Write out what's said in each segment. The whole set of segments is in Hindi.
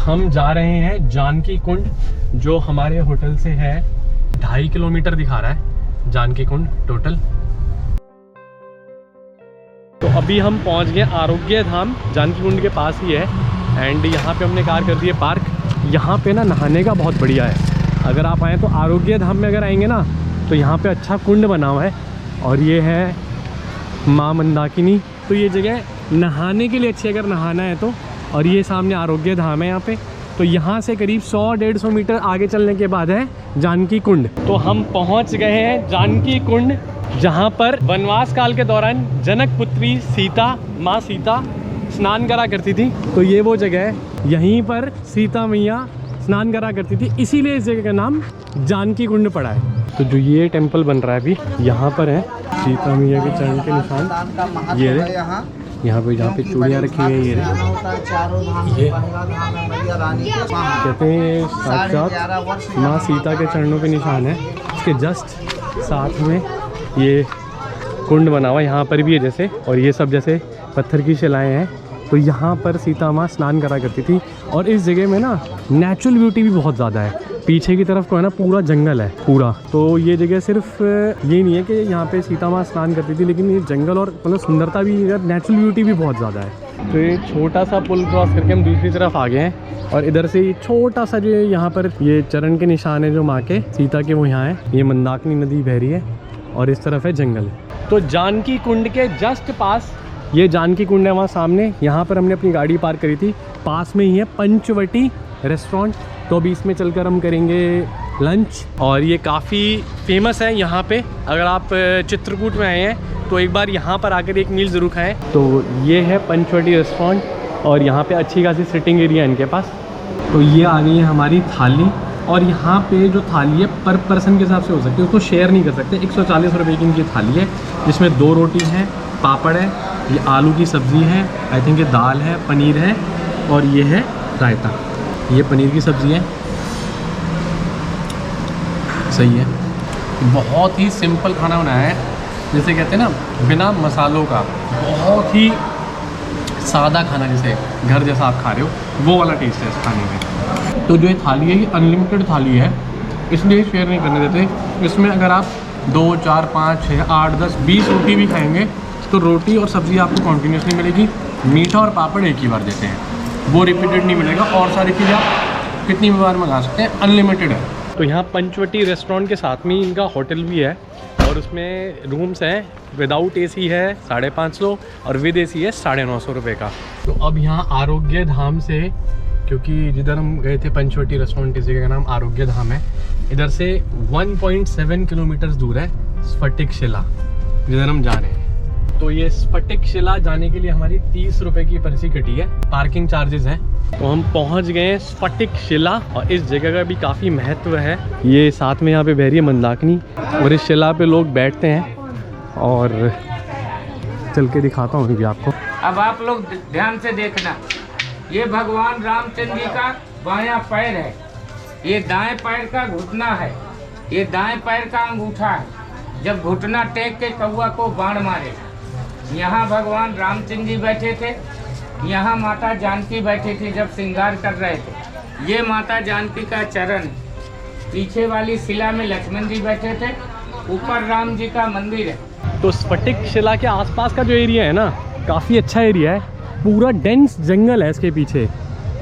हम जा रहे हैं जानकी कुंड, जो हमारे होटल से है 2.5 किलोमीटर दिखा रहा है जानकी कुंड टोटल। तो अभी हम पहुंच गए आरोग्य धाम, जानकी कुंड के पास ही है। एंड यहाँ पे हमने कार कर दी है पार्क। यहाँ पे ना नहाने का बहुत बढ़िया है। अगर आप आएँ तो आरोग्य धाम में अगर आएंगे ना तो यहाँ पे अच्छा कुंड बना हुआ है और ये है माँ मंदाकिनी। तो ये जगह नहाने के लिए अच्छी, अगर नहाना है तो। और ये सामने आरोग्य धाम है यहाँ पे। तो यहाँ से करीब 100-150 मीटर आगे चलने के बाद है जानकी कुंड। तो हम पहुँच गए हैं जानकी कुंड, जहाँ पर वनवास काल के दौरान जनक पुत्री सीता, माँ सीता स्नान करा करती थी। तो ये वो जगह है, यहीं पर सीता मैया स्नान करा करती थी, इसीलिए इस जगह का नाम जानकी कुंड पड़ा है। तो जो ये टेम्पल बन रहा है अभी, यहाँ पर है सीता मैया के चरण के निशान। ये रहे यहाँ पे जहाँ पे चूड़ियाँ रखी हुई है, ये कहते हैं साक्षात माँ सीता के चरणों पे निशान है। इसके जस्ट साथ में ये कुंड बना हुआ यहाँ पर भी है जैसे, और ये सब जैसे पत्थर की शिलाएँ हैं। तो यहाँ पर सीता माँ स्नान करा करती थी। और इस जगह में ना नेचुरल ब्यूटी भी बहुत ज़्यादा है। पीछे की तरफ को है ना पूरा जंगल है पूरा। तो ये जगह सिर्फ ये नहीं है कि यहाँ पे सीता माँ स्नान करती थी, लेकिन ये जंगल और मतलब सुंदरता भी, नेचुरल ब्यूटी भी बहुत ज़्यादा है। तो ये छोटा सा पुल क्रॉस करके हम दूसरी तरफ आ गए हैं। और इधर से ये छोटा सा जो यहाँ पर ये चरण के निशान है जो माँ के सीता के, वो यहाँ है। ये मंदाकिनी नदी बह रही है और इस तरफ है जंगल। तो जानकी कुंड के जस्ट पास ये जानकी कुंड है, वहाँ सामने। यहाँ पर हमने अपनी गाड़ी पार्क करी थी। पास में ही है पंचवटी रेस्टोरेंट। तो अभी इसमें चलकर हम करेंगे लंच। और ये काफ़ी फेमस है यहाँ पे। अगर आप चित्रकूट में आए हैं तो एक बार यहाँ पर आकर एक मील ज़रूर खाएं। तो ये है पंचवटी रेस्टोरेंट और यहाँ पे अच्छी खासी सिटिंग एरिया है इनके पास। तो ये आ गई है हमारी थाली। और यहाँ पे जो थाली है पर पर्सन के हिसाब से हो सकती है, उसको शेयर नहीं कर सकते। 140 रुपये की इनकी थाली है, जिसमें 2 रोटी हैं, पापड़ है, ये आलू की सब्ज़ी है, आई थिंक ये दाल है, पनीर है और ये है रायता। ये पनीर की सब्ज़ी है, सही है। बहुत ही सिंपल खाना बनाया है, जैसे कहते हैं ना बिना मसालों का, बहुत ही सादा खाना, जैसे घर जैसा आप खा रहे हो, वो वाला टेस्ट है इस खाने में। तो जो ये थाली है ये अनलिमिटेड थाली है, इसलिए शेयर नहीं करने देते। इसमें अगर आप 2, 4, 5, 6, 8, 10, 20 रोटी भी खाएंगे तो रोटी और सब्ज़ी आपको कॉन्टीन्यूसली मिलेगी। मीठा और पापड़ एक ही बार देते हैं, वो रिपीटेड नहीं मिलेगा। और सारी चीज़ें आप कितनी बार मंगा सकते हैं, अनलिमिटेड है। तो यहाँ पंचवटी रेस्टोरेंट के साथ में इनका होटल भी है और उसमें रूम्स हैं। विदाउट एसी है 550 और विद एसी है 950 रुपये का। तो अब यहाँ आरोग्य धाम से, क्योंकि जिधर हम गए थे पंचवटी रेस्टोरेंट, इस जगह का नाम आरोग्य धाम है, इधर से 1.7 किलोमीटर दूर है स्फटिक शिला, जिधर हम जा रहे हैं। तो ये स्फटिक शिला जाने के लिए हमारी 30 रुपये की पर्ची कटी है, पार्किंग चार्जेस हैं। तो हम पहुंच गए हैं स्फटिक शिला और इस जगह का भी काफ़ी महत्व है। ये साथ में यहाँ पे बह रही है मंदाकिनी और इस शिला पे लोग बैठते हैं। और चल के दिखाता हूँ भी आपको। अब आप लोग ध्यान से देखना, ये भगवान रामचंद्र जी का बायां पैर है, ये दाएं पैर का घुटना है, ये दाएं पैर का अंगूठा है। जब घुटना टेक के कौवा को बाण मारे, यहाँ भगवान रामचंद्र जी बैठे थे, यहाँ माता जानकी बैठी थी जब श्रृंगार कर रहे थे। ये माता जानकी का चरण, पीछे वाली शिला में लक्ष्मण जी बैठे थे, ऊपर राम जी का मंदिर है। तो स्फटिक शिला के आसपास का जो एरिया है ना, काफ़ी अच्छा एरिया है। पूरा डेंस जंगल है इसके पीछे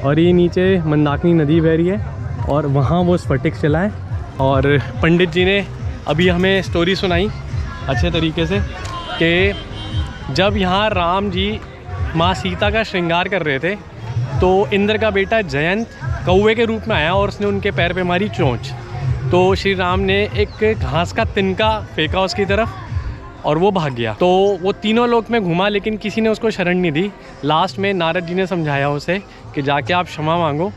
और ये नीचे मंदाकिनी नदी बह रही है और वहाँ वो स्फटिक शिला है। और पंडित जी ने अभी हमें स्टोरी सुनाई अच्छे तरीके से कि जब यहाँ राम जी माँ सीता का श्रृंगार कर रहे थे तो इंद्र का बेटा जयंत कौवे के रूप में आया और उसने उनके पैर पे मारी चोंच। तो श्री राम ने एक घास का तिनका फेंका उसकी तरफ और वो भाग गया। तो वो तीनों लोक में घूमा लेकिन किसी ने उसको शरण नहीं दी। लास्ट में नारद जी ने समझाया उसे कि जाके आप क्षमा मांगो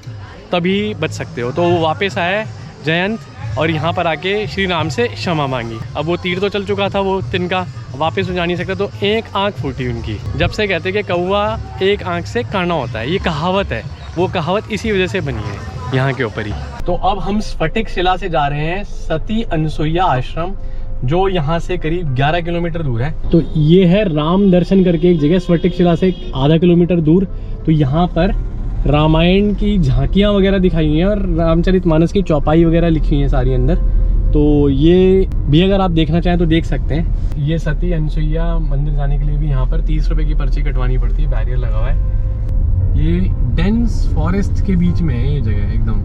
तभी बच सकते हो। तो वो वापस आया जयंत और यहाँ पर आके श्री राम से क्षमा मांगी। अब वो तीर तो चल चुका था, वो तिनका वापस हो जा नहीं सकता, तो एक आंख फूटी उनकी। जब से कहते कि कौवा एक आंख से काना होता है, ये कहावत है, वो कहावत इसी वजह से बनी है यहाँ के ऊपर ही। तो अब हम स्फटिक शिला से जा रहे हैं सती अनसुईया आश्रम, जो यहाँ से करीब 11 किलोमीटर दूर है। तो ये है राम दर्शन करके एक जगह, स्फटिक शिला से आधा किलोमीटर दूर। तो यहाँ पर रामायण की झांकियाँ वगैरह दिखाई हुई हैं और रामचरितमानस की चौपाई वगैरह लिखी हुई हैं सारी अंदर। तो ये भी अगर आप देखना चाहें तो देख सकते हैं। ये सती अनसुईया मंदिर जाने के लिए भी यहाँ पर 30 रुपये की पर्ची कटवानी पड़ती है, बैरियर लगा हुआ है। ये डेंस फॉरेस्ट के बीच में है ये जगह एकदम,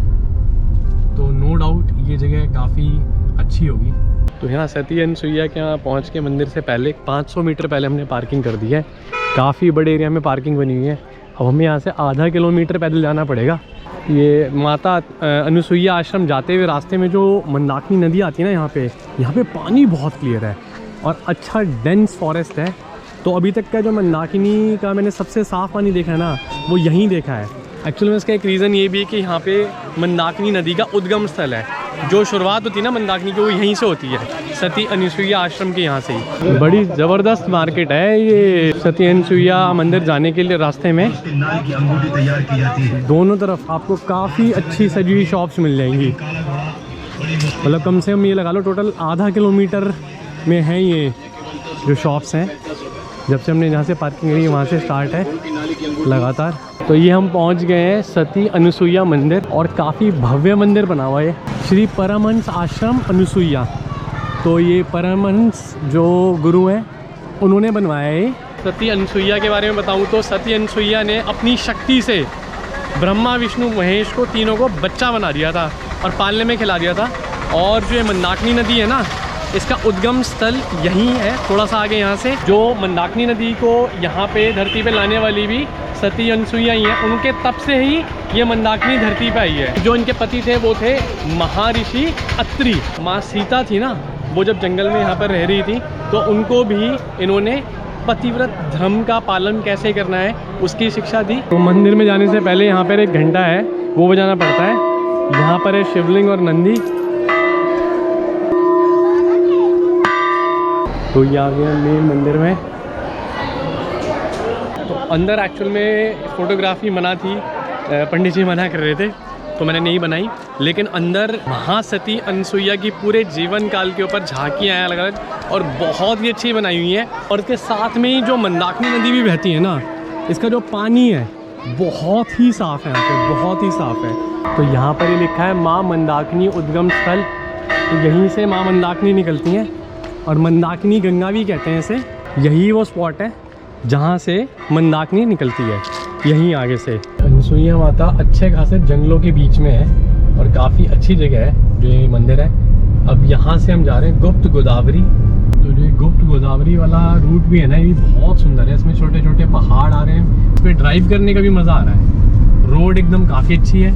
तो नो डाउट ये जगह काफ़ी अच्छी होगी। तो यहाँ सती अनसुईया के यहाँ पहुँच के मंदिर से पहले 500 मीटर पहले हमने पार्किंग कर दी है। काफ़ी बड़े एरिया में पार्किंग बनी हुई है। अब हमें यहाँ से आधा किलोमीटर पैदल जाना पड़ेगा। ये माता अनुसुईया आश्रम जाते हुए रास्ते में जो मंदाकिनी नदी आती है ना, यहाँ पे पानी बहुत क्लियर है और अच्छा डेंस फॉरेस्ट है। तो अभी तक का जो मंदाकिनी का मैंने सबसे साफ़ पानी देखा है ना, वो यहीं देखा है। एक्चुअली में इसका एक रीज़न ये भी है कि यहाँ पे मंदाकिनी नदी का उद्गम स्थल है। जो शुरुआत होती है ना मंदाकिनी की, वो यहीं से होती है, सती अनुसुईया आश्रम के यहाँ से ही। बड़ी ज़बरदस्त मार्केट है ये सती अनुसुईया मंदिर जाने के लिए। रास्ते में दोनों तरफ आपको काफ़ी अच्छी सजी हुई शॉप्स मिल जाएंगी। मतलब कम से कम ये लगा लो टोटल आधा किलोमीटर में है ये जो शॉप्स हैं। जब से हमने जहाँ से पार्किंग करी वहाँ से स्टार्ट है लगातार। तो ये हम पहुँच गए हैं सती अनुसुईया मंदिर, और काफ़ी भव्य मंदिर बना हुआ है, श्री परमहंस आश्रम अनुसुईया। तो ये परमहंस जो गुरु हैं उन्होंने बनवाया है। सती अनुसुईया के बारे में बताऊँ तो सती अनुसुईया ने अपनी शक्ति से ब्रह्मा विष्णु महेश को तीनों को बच्चा बना दिया था और पालने में खिला दिया था। और जो ये मंदाकिनी नदी है ना, इसका उद्गम स्थल यहीं है, थोड़ा सा आगे यहाँ से। जो मंदाकिनी नदी को यहाँ पे धरती पे लाने वाली भी सती अनुसुईया ही है। उनके तप से ही ये मंदाकिनी धरती पे आई है। जो इनके पति थे वो थे महर्षि अत्रि। माँ सीता थी ना, वो जब जंगल में यहाँ पर रह रही थी तो उनको भी इन्होंने पतिव्रत धर्म का पालन कैसे करना है उसकी शिक्षा दी। तो मंदिर में जाने से पहले यहाँ पर एक घंटा है, वो बजाना पड़ता है। यहाँ पर है शिवलिंग और नंदी। तो ये आ गया मेन मंदिर में। तो अंदर एक्चुअल में फ़ोटोग्राफी मना थी, पंडित जी मना कर रहे थे तो मैंने नहीं बनाई। लेकिन अंदर महासती अनुसुईया की पूरे जीवन काल के ऊपर झांकियाँ हैं अलग अलग, और बहुत ही अच्छी बनाई हुई हैं। और इसके साथ में ही जो मंदाकिनी नदी भी बहती है ना, इसका जो पानी है बहुत ही साफ़ है, यहाँ पे बहुत ही साफ़ है। तो यहाँ पर ये लिखा है माँ मंदाकिनी उद्गम स्थल। तो यहीं से माँ मंदाकिनी निकलती हैं और मंदाकिनी गंगा भी कहते हैं इसे। यही वो स्पॉट है जहाँ से मंदाकिनी निकलती है, यहीं आगे से। अनुसुईया माता अच्छे खासे जंगलों के बीच में है और काफ़ी अच्छी जगह है जो ये मंदिर है। अब यहाँ से हम जा रहे हैं गुप्त गोदावरी। तो जो गुप्त गोदावरी वाला रूट भी है ना, ये बहुत सुंदर है। इसमें छोटे छोटे पहाड़ आ रहे हैं, इस पर ड्राइव करने का भी मज़ा आ रहा है। रोड एकदम काफ़ी अच्छी है।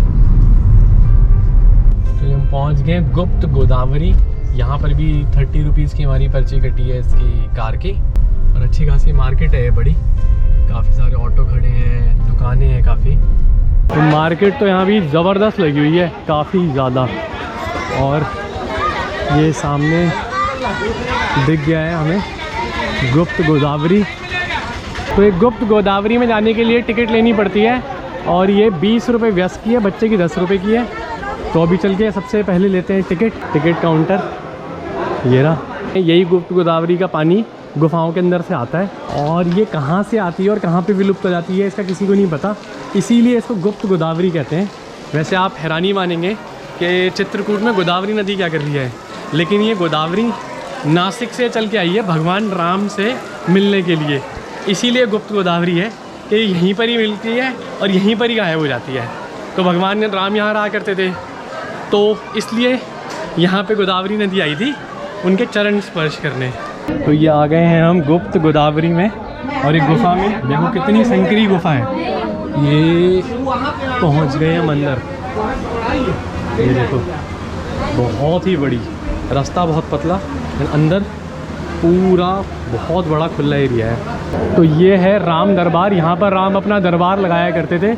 तो हम पहुँच गए गुप्त गोदावरी। यहाँ पर भी 30 रुपीज़ की हमारी पर्ची कटी है इसकी कार की। और अच्छी खासी मार्केट है बड़ी, काफ़ी सारे ऑटो खड़े हैं, दुकानें हैं काफ़ी। तो मार्केट तो यहाँ भी ज़बरदस्त लगी हुई है, काफ़ी ज़्यादा। और ये सामने दिख गया है हमें गुप्त गोदावरी। तो एक गुप्त गोदावरी में जाने के लिए टिकट लेनी पड़ती है और ये 20 रुपये वयस्क की है, बच्चे की 10 रुपये की है। तो अभी चल के सबसे पहले लेते हैं टिकट काउंटर। ये रहा, यही गुप्त गोदावरी का पानी गुफाओं के अंदर से आता है। और ये कहाँ से आती है और कहाँ पे विलुप्त हो जाती है इसका किसी को नहीं पता, इसीलिए इसको गुप्त गोदावरी कहते हैं। वैसे आप हैरानी मानेंगे कि चित्रकूट में गोदावरी नदी क्या कर रही है, लेकिन ये गोदावरी नासिक से चल के आई है भगवान राम से मिलने के लिए। इसीलिए गुप्त गोदावरी है कि यहीं पर ही मिलती है और यहीं पर ही गायब हो जाती है। तो भगवान राम यहाँ रहा करते थे, तो इसलिए यहाँ पे गोदावरी नदी आई थी उनके चरण स्पर्श करने। तो ये आ गए हैं हम गुप्त गोदावरी में, और एक गुफा में देखो कितनी संकरी गुफा है। ये पहुँच गए हैं मंदिर। ये देखो बहुत ही बड़ी, रास्ता बहुत पतला, अंदर पूरा बहुत बड़ा खुला एरिया है। तो ये है राम दरबार। यहाँ पर राम अपना दरबार लगाया करते थे।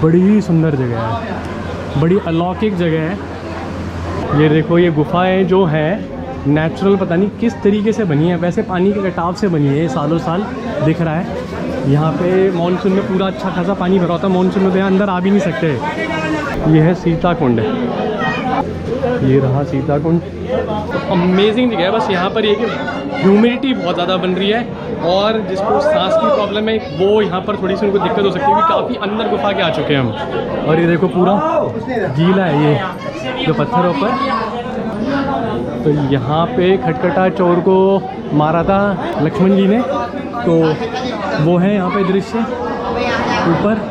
बड़ी ही सुंदर जगह है, बड़ी अलौकिक जगह है। ये देखो ये गुफाएं जो हैं नेचुरल, पता नहीं किस तरीके से बनी है, वैसे पानी के कटाव से बनी है, सालों साल दिख रहा है। यहाँ पे मानसून में पूरा अच्छा खासा पानी भरा होता है, मानसून में तो यहाँ अंदर आ भी नहीं सकते। ये है सीता कुंड, ये रहा सीता कुंड। तो अमेजिंग जगह है। बस यहाँ पर ये कि ह्यूमिडिटी बहुत ज़्यादा बन रही है और जिसको सांस की प्रॉब्लम है वो यहाँ पर थोड़ी सी उनको दिक्कत हो सकती है, क्योंकि काफ़ी अंदर गुफा के आ चुके हैं हम। और ये देखो पूरा गीला है ये जो पत्थरों पर। तो यहाँ पे खटखटा चोर को मारा था लक्ष्मण जी ने, तो वो है यहाँ पे दृश्य ऊपर।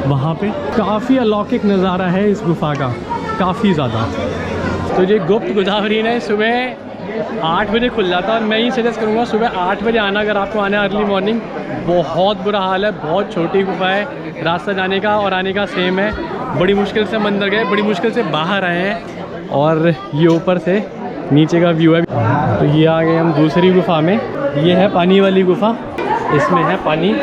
वहाँ पे काफ़ी अलौकिक नज़ारा है इस गुफा का, काफ़ी ज़्यादा। तो ये गुप्त गोदावरी ने सुबह 8 बजे खुल जाता है, और मैं ही सजेस्ट करूँगा सुबह 8 बजे आना अगर आपको आना है अर्ली मॉर्निंग। बहुत बुरा हाल है, बहुत छोटी गुफा है, रास्ता जाने का और आने का सेम है। बड़ी मुश्किल से हम अंदर गए, बड़ी मुश्किल से बाहर आए हैं, और ये ऊपर से नीचे का व्यू है। तो ये आ गए हम दूसरी गुफा में। ये है पानी वाली गुफा, इसमें है पानी।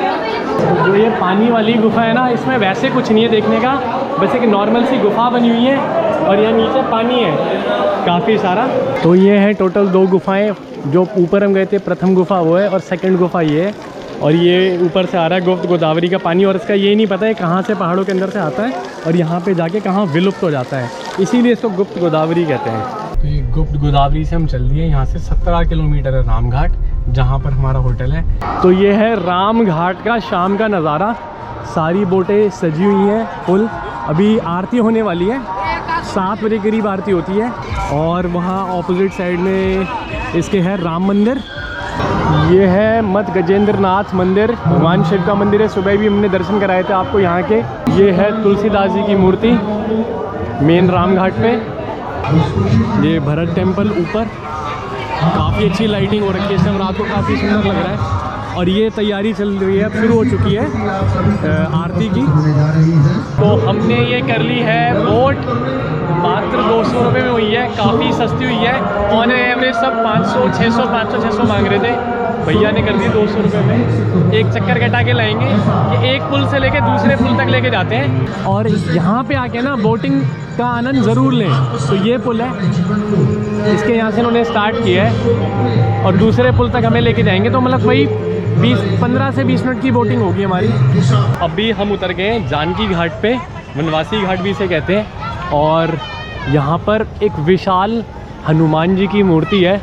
जो ये पानी वाली गुफा है ना, इसमें वैसे कुछ नहीं है देखने का, बस एक नॉर्मल सी गुफा बनी हुई है और यहाँ नीचे पानी है काफ़ी सारा। तो ये है टोटल 2 गुफाएं। जो ऊपर हम गए थे प्रथम गुफा वो है, और सेकंड गुफा ये है। और ये ऊपर से आ रहा है गुप्त गोदावरी का पानी, और इसका ये नहीं पता है कहाँ से पहाड़ों के अंदर से आता है और यहाँ पे जाके कहाँ विलुप्त हो जाता है, इसीलिए इसको गुप्त गोदावरी कहते हैं। तो ये गुप्त गोदावरी से हम चल दिए, यहाँ से 17 किलोमीटर है रामघाट, जहाँ पर हमारा होटल है। तो ये है रामघाट का शाम का नज़ारा। सारी बोटें सजी हुई हैं फुल। अभी आरती होने वाली है, 7 बजे करीब आरती होती है। और वहाँ ऑपोजिट साइड में इसके है राम मंदिर। ये है मत गजेंद्र नाथ मंदिर, भगवान शिव का मंदिर है। सुबह भी हमने दर्शन कराए थे आपको यहाँ के। ये है तुलसीदास जी की मूर्ति मेन रामघाट पे। ये भरत टेम्पल ऊपर, काफ़ी अच्छी लाइटिंग हो रखी है, इस टाइम रात को काफ़ी सुंदर लग रहा है। और ये तैयारी चल रही है, शुरू हो चुकी है आरती की। तो हमने ये कर ली है बोट, मात्र 200 रुपये में हुई है, काफ़ी सस्ती हुई है। ऑन एवरेज सब 500-600 मांग रहे थे, भैया ने कर दी 200 रुपये में। एक चक्कर कटा के लाएंगे कि एक पुल से लेके दूसरे पुल तक लेके जाते हैं, और यहाँ पे आके ना बोटिंग का आनंद ज़रूर लें। तो ये पुल है, इसके यहाँ से इन्होंने स्टार्ट किया है और दूसरे पुल तक हमें लेके जाएंगे। तो मतलब वही 15 से 20 मिनट की बोटिंग होगी हमारी। अभी हम उतर गए हैं जानकी घाट पे, वनवासी घाट भी इसे कहते हैं। और यहाँ पर एक विशाल हनुमान जी की मूर्ति है,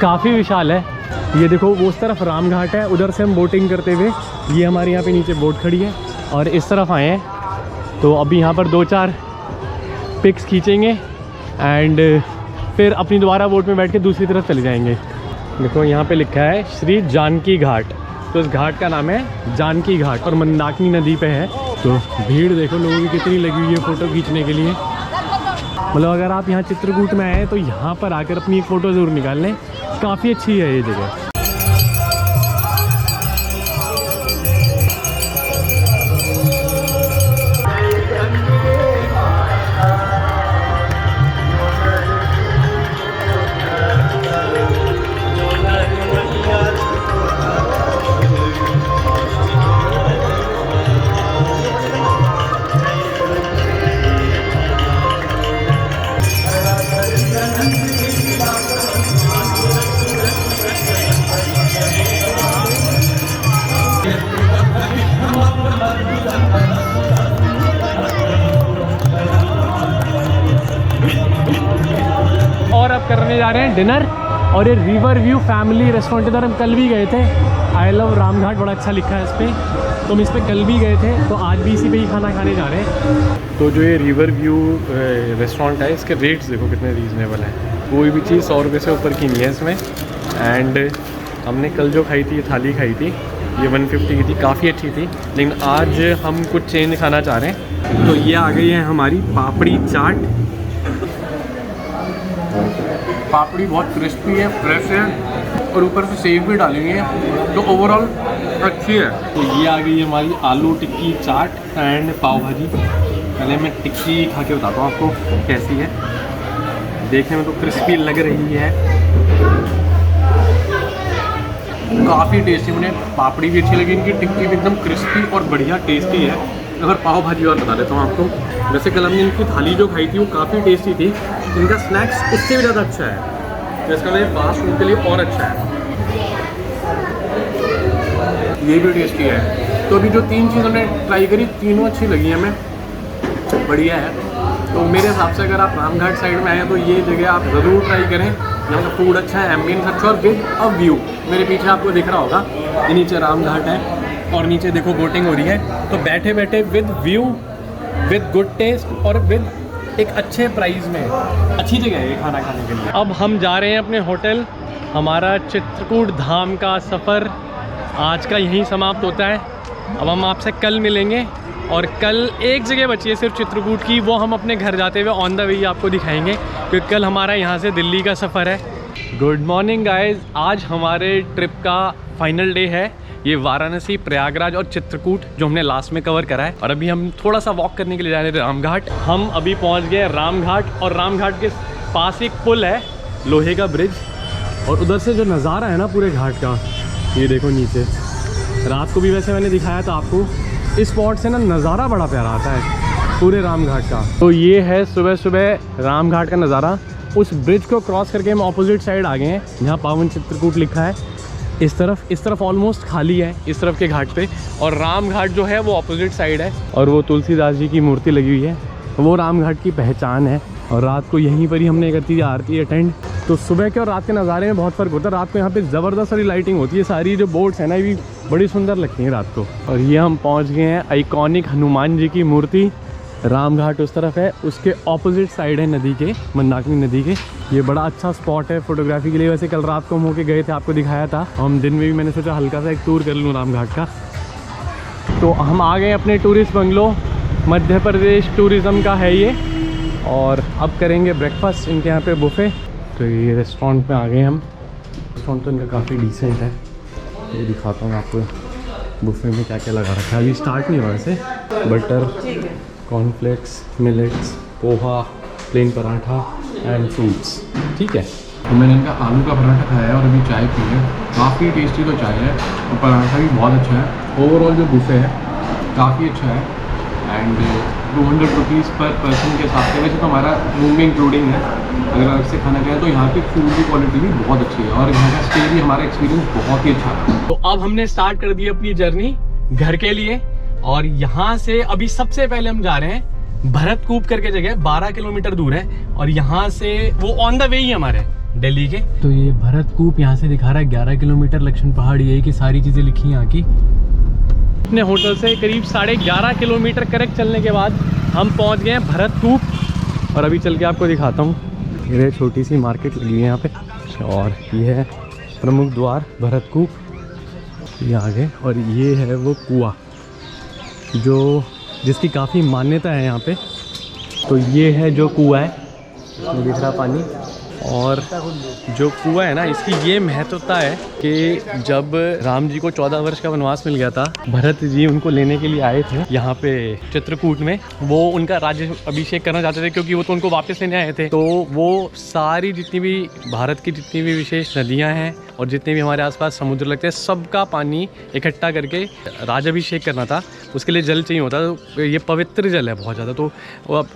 काफ़ी विशाल है। ये देखो उस तरफ राम घाट है, उधर से हम बोटिंग करते हुए ये हमारे यहाँ पे नीचे बोट खड़ी है और इस तरफ आए हैं। तो अभी यहाँ पर 2-4 पिक्स खींचेंगे एंड फिर अपनी दोबारा बोट में बैठ के दूसरी तरफ चले जाएंगे। देखो यहाँ पे लिखा है श्री जानकी घाट, तो इस घाट का नाम है जानकी घाट और मंदाकिनी नदी पे है। तो भीड़ देखो लोगों की कितनी लगी हुई है फ़ोटो खींचने के लिए। मतलब अगर आप यहाँ चित्रकूट में आए तो यहाँ पर आकर अपनी एक फ़ोटो ज़रूर निकाल लें, काफ़ी अच्छी है ये जगह। और अब करने जा रहे हैं डिनर, और ये रिवर व्यू फैमिली रेस्टोरेंट इधर हम कल भी गए थे। आई लव रामघाट बड़ा अच्छा लिखा है इस पर, तो हम इस पर कल भी गए थे, तो आज भी इसी पे ही खाना खाने जा रहे हैं। तो जो ये रिवर व्यू रेस्टोरेंट है, इसके रेट्स देखो कितने रीज़नेबल हैं। कोई भी चीज़ 100 रुपये से ऊपर की नहीं है इसमें। एंड हमने कल जो खाई थी, ये थाली खाई थी, ये 150 की थी, काफ़ी अच्छी थी। लेकिन आज हम कुछ चेंज खाना चाह रहे हैं। तो ये आ गई है हमारी पापड़ी चाट। पापड़ी बहुत क्रिस्पी है, फ्रेश है, और ऊपर से सेव भी डाली हुई है, तो ओवरऑल अच्छी है। तो ये आ गई है हमारी आलू टिक्की चाट एंड पाव भाजी। पहले मैं टिक्की खा के बताता हूँ आपको कैसी है। देखने में तो क्रिस्पी लग रही है, काफ़ी टेस्टी। मुझे पापड़ी भी अच्छी लगी, इनकी टिक्की भी एकदम क्रिस्पी और बढ़िया टेस्टी है। अगर पाव भाजी और बता देता हूँ आपको, वैसे कल हमने इनकी थाली जो खाई थी वो काफ़ी टेस्टी थी, इनका स्नैक्स उससे भी ज़्यादा अच्छा है, तो इसका लिए फास्ट फूड के लिए और अच्छा है। ये भी टेस्टी है। तो अभी जो 3 चीज़ हमने ट्राई करी, तीनों अच्छी लगी हमें, बढ़िया है। तो मेरे हिसाब से अगर आप रामघाट साइड में आए तो ये जगह आप ज़रूर ट्राई करें। यहाँ का फूड अच्छा है, एम्बियंस अच्छा और विद अ व्यू। मेरे पीछे आपको दिख रहा होगा, ये नीचे राम घाट है और नीचे देखो बोटिंग हो रही है। तो बैठे बैठे with view, with good taste और विद एक अच्छे प्राइस में अच्छी जगह है ये खाना खाने के लिए। अब हम जा रहे हैं अपने होटल। हमारा चित्रकूट धाम का सफ़र आज का यहीं समाप्त होता है। अब हम आपसे कल मिलेंगे और कल एक जगह बची है सिर्फ चित्रकूट की, वो हम अपने घर जाते हुए ऑन द वे आपको दिखाएंगे, क्योंकि कल हमारा यहाँ से दिल्ली का सफ़र है। गुड मॉर्निंग गाइस, आज हमारे ट्रिप का फाइनल डे है। ये वाराणसी, प्रयागराज और चित्रकूट जो हमने लास्ट में कवर करा है। और अभी हम थोड़ा सा वॉक करने के लिए जा रहे थे रामघाट। हम अभी पहुँच गए रामघाट और रामघाट के पास एक पुल है, लोहे का ब्रिज, और उधर से जो नज़ारा है ना पूरे घाट का, ये देखो नीचे। रात को भी वैसे मैंने दिखाया था आपको, इस स्पॉट से ना नज़ारा बड़ा प्यारा आता है पूरे रामघाट का। तो ये है सुबह सुबह रामघाट का नज़ारा। उस ब्रिज को क्रॉस करके हम ऑपोजिट साइड आ गए हैं, जहाँ पावन चित्रकूट लिखा है। इस तरफ ऑलमोस्ट खाली है इस तरफ के घाट पे, और राम घाट जो है वो ऑपोजिट साइड है। और वो तुलसीदास जी की मूर्ति लगी हुई है, वो राम घाट की पहचान है। और रात को यहीं पर ही हमने करती थी आरती अटेंड। तो सुबह के और रात के नज़ारे में बहुत फ़र्क होता है। रात को यहाँ पे ज़बरदस्त सारी लाइटिंग होती है, सारी जो बोट्स हैं ना ये भी बड़ी सुंदर लगती हैं रात को। और ये हम पहुँच गए हैं आइकॉनिक हनुमान जी की मूर्ति। राम घाट उस तरफ है, उसके ऑपोजिट साइड है नदी के, मंदाकिनी नदी के। ये बड़ा अच्छा स्पॉट है फोटोग्राफी के लिए। वैसे कल रात को हम होके गए थे, आपको दिखाया था। हम दिन में भी मैंने सोचा हल्का सा एक टूर कर लूँ राम घाट का। तो हम आ गए अपने tourist bungalow, Madhya Pradesh tourism का है ये। और अब करेंगे ब्रेकफास्ट इनके यहाँ पे बुफ़े। तो ये रेस्टोरेंट में आ गए हम। रेस्टोरेंट तो इनका काफ़ी डिसेंट है, ये दिखाता हूँ आपको बुफ़े में क्या क्या लगा रखा है। अभी स्टार्ट नहीं हुआ वैसे। Butter, cornflakes, millets, poha, plain paratha and fruits, ठीक है। तो मैंने इनका आलू का पराठा खाया है और अभी चाय पी है। काफ़ी टेस्टी तो चाय है और पराठा भी बहुत अच्छा है। ओवरऑल जो बुफे है काफ़ी अच्छा है। एंड 200 रुपीज़ पर पर्सन के हिसाब से। वैसे तो हमारा रूम में इंक्लूडिंग है, अगर अलग से खाना चाहें तो। यहाँ की फूड की क्वालिटी भी बहुत अच्छी है और यहाँ का स्टे भी, हमारा एक्सपीरियंस बहुत ही अच्छा है। तो अब हमने स्टार्ट कर दी अपनी जर्नी घर के लिए। और यहाँ से अभी सबसे पहले हम जा रहे हैं भरतकूप करके जगह, 12 किलोमीटर दूर है। और यहाँ से वो ऑन द वे ही हमारे दिल्ली के। तो ये भरतकूप यहाँ से दिखा रहा है 11 किलोमीटर। लक्षण पहाड़, यही की सारी चीज़ें लिखी यहाँ की। अपने होटल से करीब 11.5 किलोमीटर करेक्ट चलने के बाद हम पहुँच गए हैं भरतकूप। और अभी चल के आपको दिखाता हूँ। ये छोटी सी मार्केट लगी है यहाँ पे, और ये है प्रमुख द्वार भरतकूप, ये आगे। और ये है वो कुआं जो जिसकी काफ़ी मान्यता है यहाँ पे। तो ये है जो कुआं है, इसमें दिख रहा पानी। और जो कुआं है ना, इसकी ये महत्वता है कि जब राम जी को 14 वर्ष का वनवास मिल गया था, भरत जी उनको लेने के लिए आए थे यहाँ पे चित्रकूट में। वो उनका राज्य अभिषेक करना चाहते थे, क्योंकि वो तो उनको वापस लेने आए थे। तो वो सारी जितनी भी भारत की जितनी भी विशेष नदियाँ हैं और जितने भी हमारे आसपास समुद्र लगते हैं, सबका पानी इकट्ठा करके राज्याभिषेक करना था। उसके लिए जल चाहिए होता, तो ये पवित्र जल है बहुत ज़्यादा। तो वो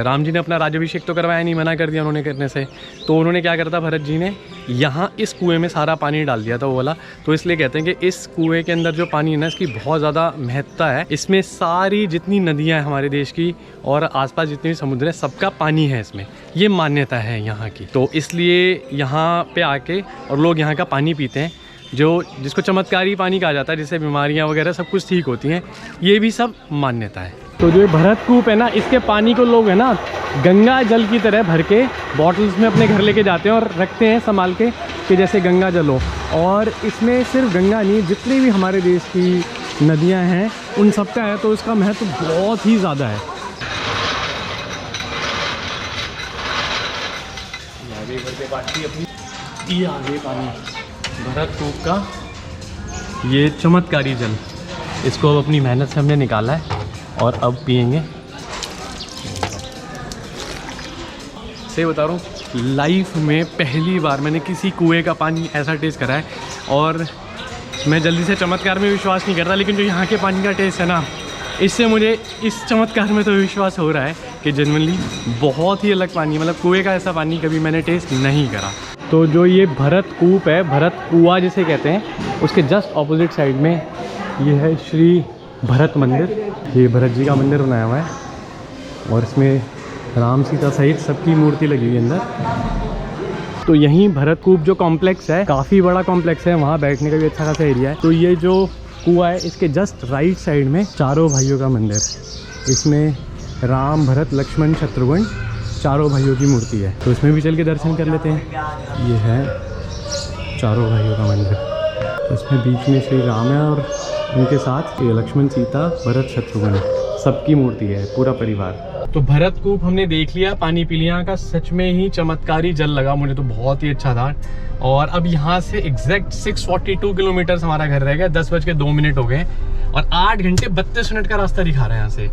राम जी ने अपना राज्याभिषेक तो करवाया नहीं, मना कर दिया उन्होंने करने से। तो उन्होंने क्या करता, भरत जी ने यहाँ इस कुएं में सारा पानी डाल दिया था वो वाला। तो इसलिए कहते हैं कि इस कुएं के अंदर जो पानी है ना, इसकी बहुत ज़्यादा महत्ता है। इसमें सारी जितनी नदियाँ हैं हमारे देश की और आसपास जितने भी समुद्र है, सबका पानी है इसमें, ये मान्यता है यहाँ की। तो इसलिए यहाँ पे आके और लोग यहाँ का पानी पीते हैं, जिसको चमत्कारी पानी कहा जाता है, जिससे बीमारियाँ वगैरह सब कुछ ठीक होती हैं। ये भी सब मान्यता है। तो जो भरतकूप है ना, इसके पानी को लोग है ना गंगा जल की तरह भर के बॉटल्स में अपने घर लेके जाते हैं और रखते हैं संभाल के, कि जैसे गंगा जल हो। और इसमें सिर्फ गंगा नहीं, जितनी भी हमारे देश की नदियां हैं उन सब का है। तो इसका महत्व बहुत ही ज़्यादा है। ये आगे पानी भरतकूप का, ये चमत्कारी जल, इसको अब अपनी मेहनत से हमने निकाला है और अब पिएंगे। सही बता रहा हूँ, लाइफ में पहली बार मैंने किसी कुएं का पानी ऐसा टेस्ट करा है। और मैं जल्दी से चमत्कार में विश्वास नहीं करता, लेकिन जो यहाँ के पानी का टेस्ट है ना, इससे मुझे इस चमत्कार में तो विश्वास हो रहा है कि जेन्युइनली बहुत ही अलग पानी, मतलब कुएं का ऐसा पानी कभी मैंने टेस्ट नहीं करा। तो जो ये भरतकूप है, भरत कुआं जिसे कहते हैं, उसके जस्ट ऑपोजिट साइड में ये है श्री भरत मंदिर। ये भरत जी का मंदिर बनाया हुआ है और इसमें राम सीता सहित सबकी मूर्ति लगी हुई है अंदर। तो यहीं भरतकूप जो कॉम्प्लेक्स है, काफ़ी बड़ा कॉम्प्लेक्स है, वहाँ बैठने का भी अच्छा खासा एरिया है। तो ये जो कुआं है, इसके जस्ट राइट साइड में चारों भाइयों का मंदिर, इसमें राम, भरत, लक्ष्मण, शत्रुघ्न चारों भाइयों की मूर्ति है। तो इसमें भी चल के दर्शन कर लेते हैं। ये है चारों भाइयों का मंदिर। तो इसमें बीच में श्री राम है और उनके साथ ये लक्ष्मण, सीता, भरत, शत्रुघ्न सबकी मूर्ति है, पूरा परिवार। तो भरतकूप हमने देख लिया, पानी पी लिया का, सच में ही चमत्कारी जल लगा मुझे तो, बहुत ही अच्छा था। और अब यहाँ से एग्जैक्ट 642 किलोमीटर हमारा घर रह गया, 10 बज के 2 मिनट हो गए और 8 घंटे 32 मिनट का रास्ता दिखा रहा है यहाँ से।